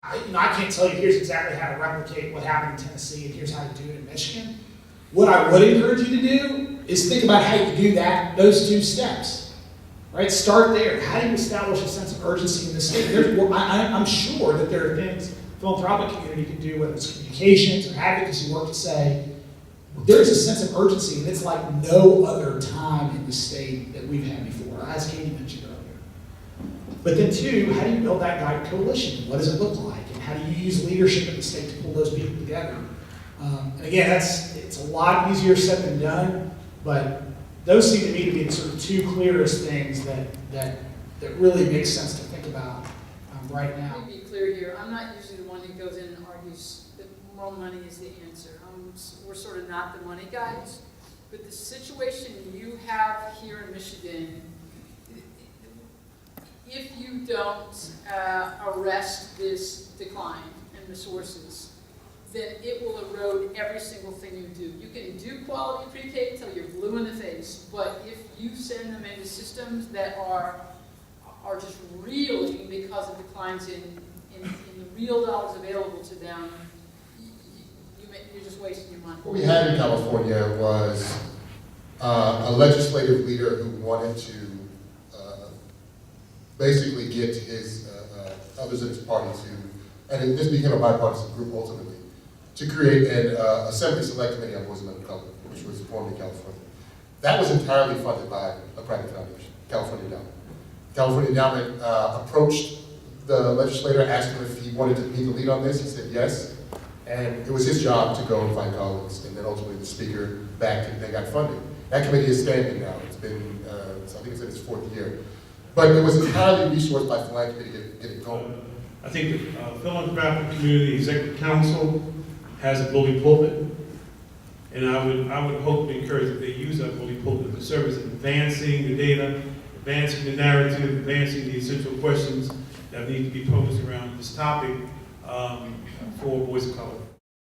I can't tell you here's exactly how to replicate what happened in Tennessee and here's how to do it in Michigan. What I would encourage you to do is think about how you do that, those two steps. Right? Start there. How do you establish a sense of urgency in the state? I'm sure that there are things the philanthropic community can do, whether it's communications or advocacy work, to say there's a sense of urgency and it's like no other time in the state that we've had before, as Katie mentioned earlier. But then two, how do you build that guided coalition? What does it look like? And how do you use leadership in the state to pull those people together? And again, it's a lot easier said than done, but those seem to me to be the sort of two clearest things that really make sense to think about right now. Let me be clear here. I'm not usually the one who goes in and argues that more money is the answer. We're sort of not the money guys. But the situation you have here in Michigan, if you don't arrest this decline in the sources, then it will erode every single thing you do. You can do quality pre-K until you're blue in the face, but if you send them into systems that are just reeling because of declines in the real dollars available to them, you're just wasting your money. What we had in California was a legislative leader who wanted to basically get his others in his party to, and this became a bipartisan group ultimately, to create an Assembly Select Committee on Boys and Men of Color, which was formed in California. That was entirely funded by a private foundation, California Endowment. California Endowment approached the legislator, asked him if he wanted to be the lead on this. He said yes, and it was his job to go and find colleagues, and then ultimately the speaker backed it and they got funding. That committee is standing now. It's been, I think it's in its 4th year. But it was entirely resourced by Philanthropy to get it going. I think the Philanthropic Community Executive Council has a bully pulpit, and I would hope and encourage that they use that bully pulpit for service in advancing the data, advancing the narrative, advancing the essential questions that need to be posed around this topic for boys of color.